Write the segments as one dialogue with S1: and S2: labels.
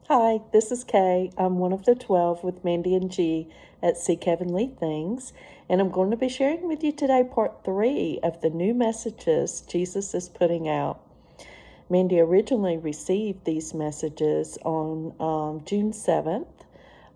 S1: Hi, this is Kay. I'm one of the 12 with Mandi and G at SeekHeavenlyThings, and I'm going to be sharing with you today part 3 of the new messages Jesus is putting out. Mandi originally received these messages on June 7th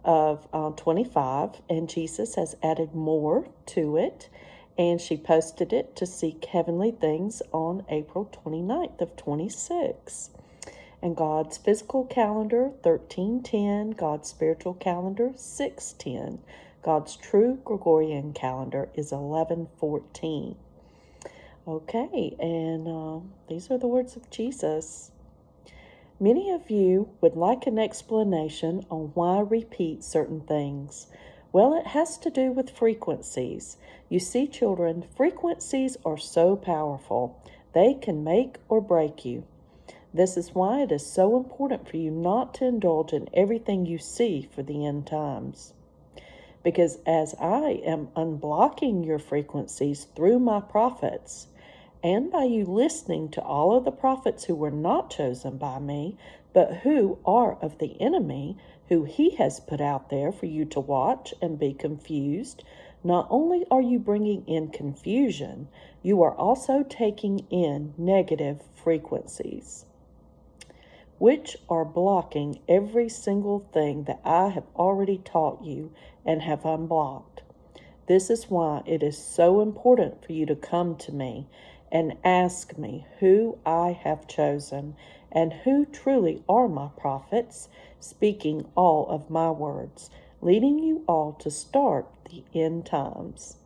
S1: of 25, and Jesus has added more to it, and she posted it to Seek Heavenly Things on April 29th of 26. And God's physical calendar, 1310. God's spiritual calendar, 610. God's true Gregorian calendar is 1114. Okay, and these are the words of Jesus. Many of you would like an explanation on why I repeat certain things. Well, it has to do with frequencies. You see, children, frequencies are so powerful. They can make or break you. This is why it is so important for you not to indulge in everything you see for the end times. Because as I am unblocking your frequencies through my prophets, and by you listening to all of the prophets who were not chosen by me, but who are of the enemy, who he has put out there for you to watch and be confused, not only are you bringing in confusion, you are also taking in negative frequencies, which are blocking every single thing that I have already taught you and have unblocked. This is why it is so important for you to come to me and ask me who I have chosen and who truly are my prophets, speaking all of my words, leading you all to start the end times.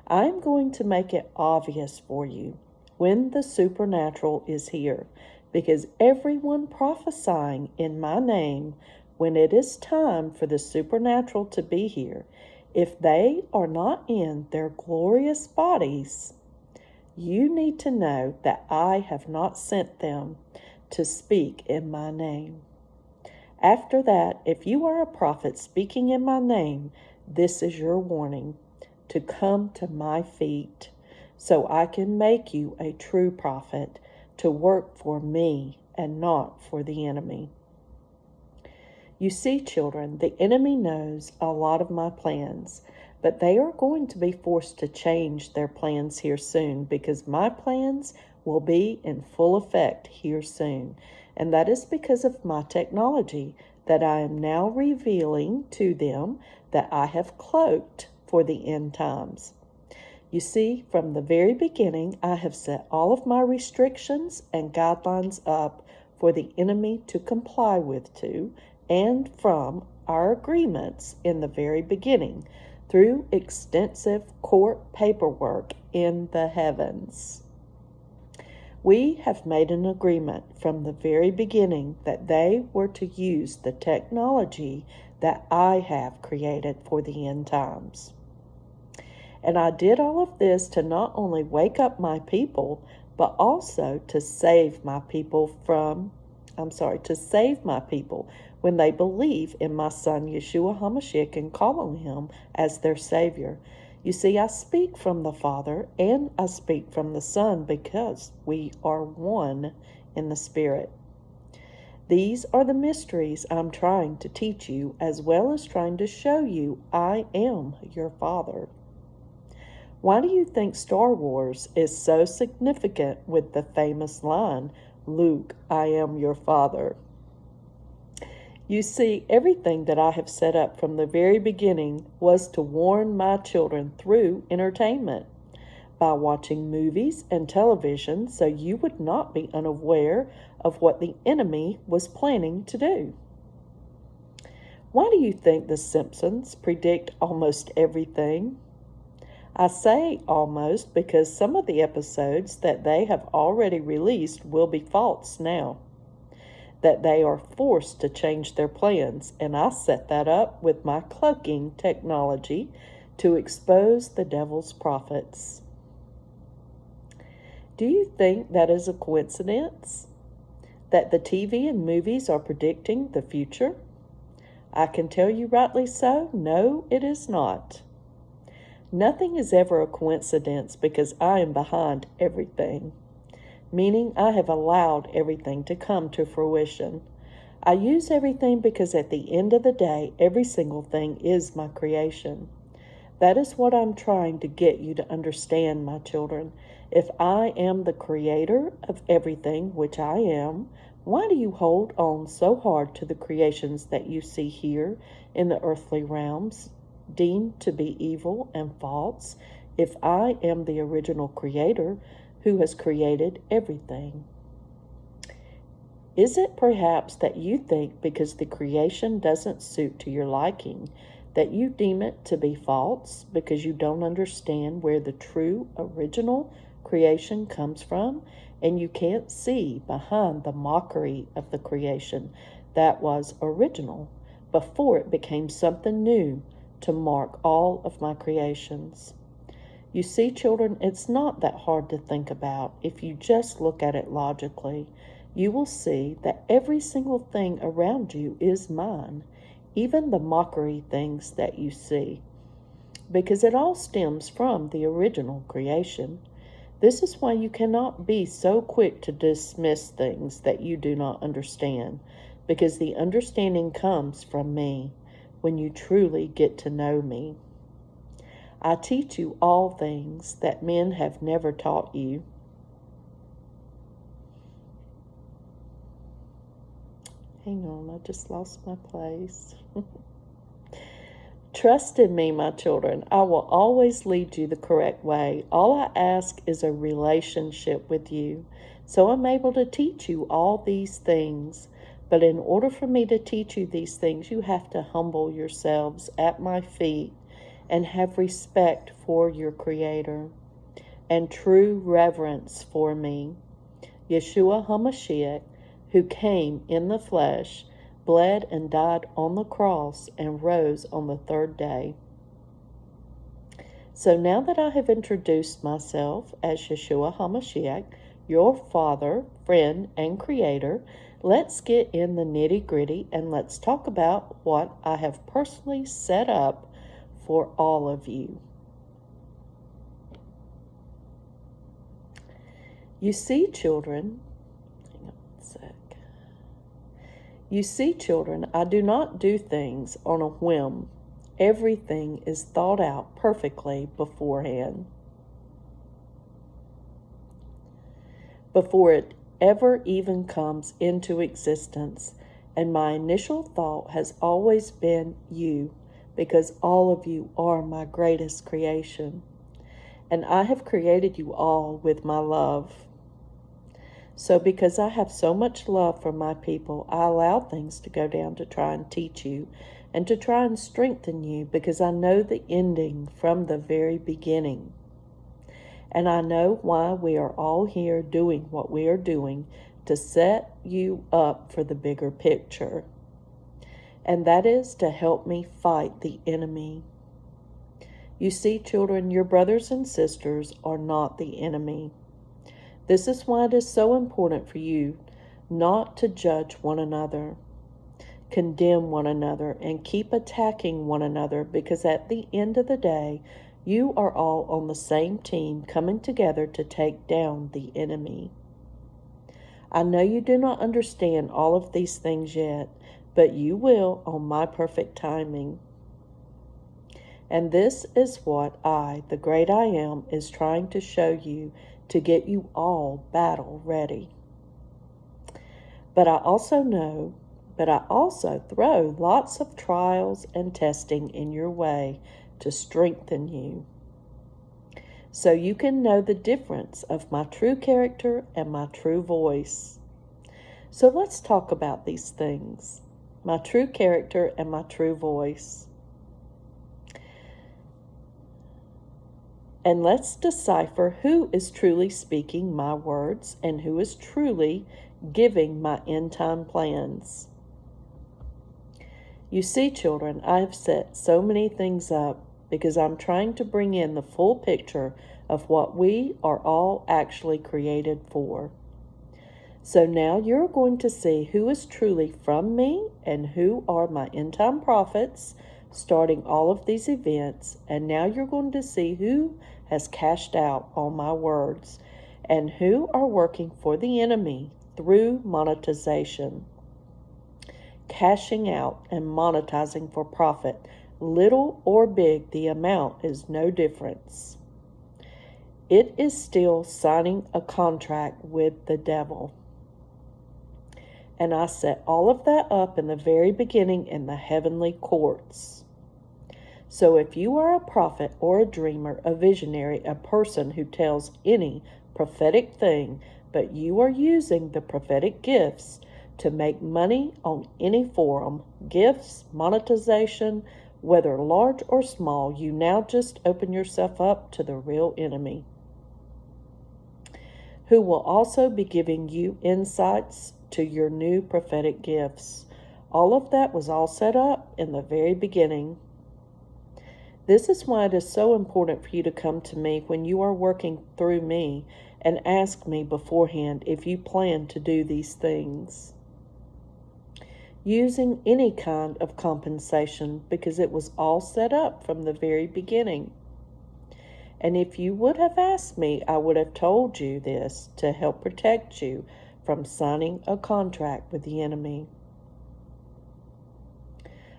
S1: I am going to make it obvious for you when the supernatural is here, because everyone prophesying in my name, when it is time for the supernatural to be here, if they are not in their glorious bodies, you need to know that I have not sent them to speak in my name. After that, if you are a prophet speaking in my name, this is your warning, to come to my feet, so I can make you a true prophet, to work for me and not for the enemy. You see, children, the enemy knows a lot of my plans, but they are going to be forced to change their plans here soon, because my plans will be in full effect here soon. And that is because of my technology that I am now revealing to them that I have cloaked for the end times. You see, from the very beginning, I have set all of my restrictions and guidelines up for the enemy to comply with too, and from our agreements in the very beginning through extensive court paperwork in the heavens. We have made an agreement from the very beginning that they were to use the technology that I have created for the end times. And I did all of this to not only wake up my people, but also to save my people when they believe in my son Yeshua HaMashiach and call on him as their Savior. You see, I speak from the Father and I speak from the Son because we are one in the Spirit. These are the mysteries I'm trying to teach you, as well as trying to show you I am your Father. Why do you think Star Wars is so significant with the famous line, "Luke, I am your father"? You see, everything that I have set up from the very beginning was to warn my children through entertainment, by watching movies and television, so you would not be unaware of what the enemy was planning to do. Why do you think the Simpsons predict almost everything? I say almost because some of the episodes that they have already released will be false now, that they are forced to change their plans, and I set that up with my cloaking technology to expose the devil's prophets. Do you think that is a coincidence? That the TV and movies are predicting the future? I can tell you rightly so, no, it is not. Nothing is ever a coincidence because I am behind everything, meaning I have allowed everything to come to fruition. I use everything because at the end of the day, every single thing is my creation. That is what I'm trying to get you to understand, my children. If I am the creator of everything, which I am, why do you hold on so hard to the creations that you see here in the earthly realms, deemed to be evil and false, if I am the original creator who has created everything? Is it perhaps that you think because the creation doesn't suit to your liking, that you deem it to be false because you don't understand where the true original creation comes from, and you can't see behind the mockery of the creation that was original before it became something new to mark all of my creations? You see, children, it's not that hard to think about. If you just look at it logically, you will see that every single thing around you is mine, even the mockery things that you see, because it all stems from the original creation. This is why you cannot be so quick to dismiss things that you do not understand, because the understanding comes from me when you truly get to know me. I teach you all things that men have never taught you. Hang on, I just lost my place. Trust in me, my children. I will always lead you the correct way. All I ask is a relationship with you, so I'm able to teach you all these things. But in order for me to teach you these things, you have to humble yourselves at my feet and have respect for your Creator and true reverence for me, Yeshua HaMashiach, who came in the flesh, bled and died on the cross, and rose on the third day. So now that I have introduced myself as Yeshua HaMashiach, your Father, friend, and Creator, let's get in the nitty-gritty and let's talk about what I have personally set up for all of you. You see, children, I do not do things on a whim. Everything is thought out perfectly beforehand, before it ever even comes into existence. And my initial thought has always been you, because all of you are my greatest creation. And I have created you all with my love. So because I have so much love for my people, I allow things to go down to try and teach you and to try and strengthen you, because I know the ending from the very beginning. And I know why we are all here doing what we are doing, to set you up for the bigger picture. And that is to help me fight the enemy. You see, children, your brothers and sisters are not the enemy. This is why it is so important for you not to judge one another, condemn one another, and keep attacking one another, because at the end of the day, you are all on the same team, coming together to take down the enemy. I know you do not understand all of these things yet, but you will on my perfect timing. And this is what I, the great I am, is trying to show you, to get you all battle ready. But I also throw lots of trials and testing in your way to strengthen you, so you can know the difference of my true character and my true voice. So let's talk about these things, my true character and my true voice. And let's decipher who is truly speaking my words and who is truly giving my end-time plans. You see, children, I have set so many things up because I'm trying to bring in the full picture of what we are all actually created for. So now you're going to see who is truly from me and who are my end-time prophets, starting all of these events. And now you're going to see who has cashed out all my words and who are working for the enemy through monetization. cashing out and monetizing for profit. Little or big, the amount is no difference. It is still signing a contract with the devil. And I set all of that up in the very beginning in the heavenly courts. So if you are a prophet or a dreamer, a visionary, a person who tells any prophetic thing, but you are using the prophetic gifts to make money on any forum, gifts, monetization, whether large or small, you now just open yourself up to the real enemy, who will also be giving you insights to your new prophetic gifts. All of that was all set up in the very beginning. This is why it is so important for you to come to me when you are working through me and ask me beforehand if you plan to do these things, using any kind of compensation, because it was all set up from the very beginning. And if you would have asked me, I would have told you this to help protect you from signing a contract with the enemy.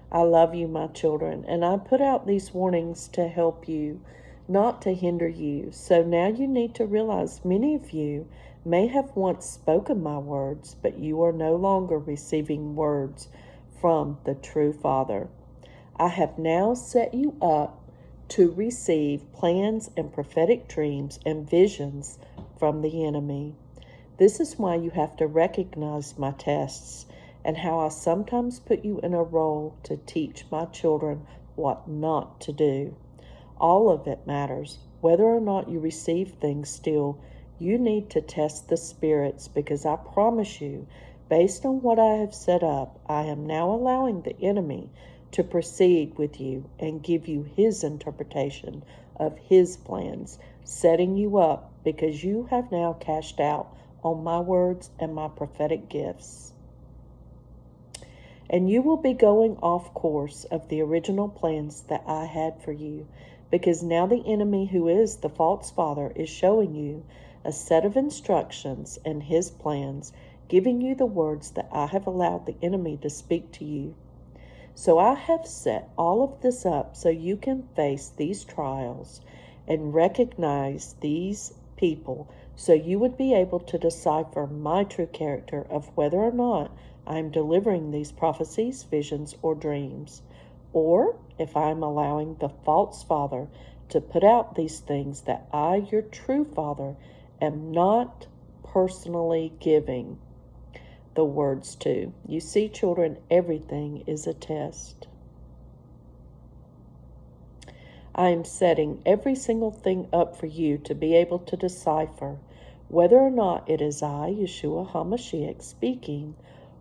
S1: I love you, my children, and I put out these warnings to help you, not to hinder you. So now you need to realize many of you may have once spoken my words, but you are no longer receiving words from the true Father. I have now set you up to receive plans and prophetic dreams and visions from the enemy. This is why you have to recognize my tests and how I sometimes put you in a role to teach my children what not to do. All of it matters. Whether or not you receive things still, you need to test the spirits, because I promise you, based on what I have set up, I am now allowing the enemy to proceed with you and give you his interpretation of his plans, setting you up because you have now cashed out on my words and my prophetic gifts. And you will be going off course of the original plans that I had for you, because now the enemy, who is the false father, is showing you a set of instructions and his plans, giving you the words that I have allowed the enemy to speak to you. So I have set all of this up so you can face these trials and recognize these people, so you would be able to decipher my true character of whether or not I am delivering these prophecies, visions, or dreams, or if I am allowing the false father to put out these things that I, your true Father, am not personally giving the words to. You see, children, everything is a test. I am setting every single thing up for you to be able to decipher whether or not it is I, Yeshua HaMashiach, speaking,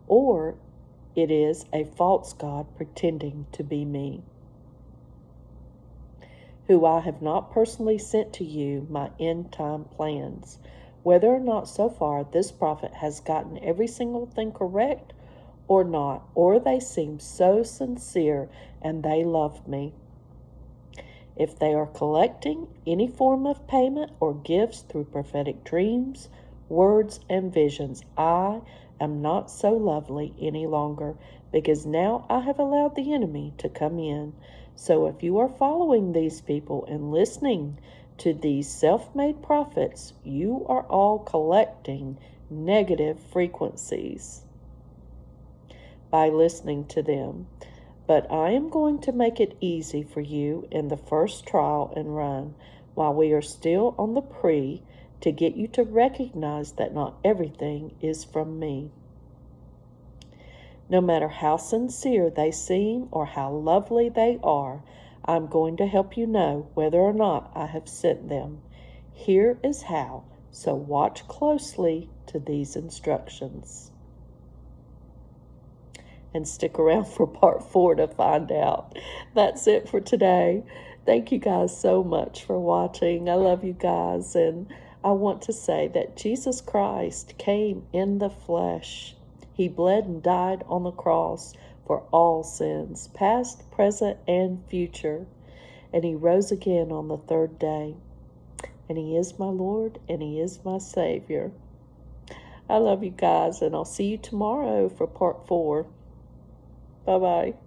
S1: or it is a false God pretending to be me, who I have not personally sent to you my end time plans. Whether or not so far this prophet has gotten every single thing correct or not, or they seem so sincere and they love me. If they are collecting any form of payment or gifts through prophetic dreams, words, and visions, I am not so lovely any longer, because now I have allowed the enemy to come in. So if you are following these people and listening to these self-made prophets, you are all collecting negative frequencies by listening to them. But I am going to make it easy for you in the first trial and run, while we are still on the pre, to get you to recognize that not everything is from me. No matter how sincere they seem or how lovely they are, I'm going to help you know whether or not I have sent them. Here is how, so watch closely to these instructions. And stick around for part 4 to find out. That's it for today. Thank you guys so much for watching. I love you guys, and I want to say that Jesus Christ came in the flesh. He bled and died on the cross for all sins, past, present, and future. And he rose again on the 3rd day. And he is my Lord, and he is my Savior. I love you guys, and I'll see you tomorrow for part 4. Bye-bye.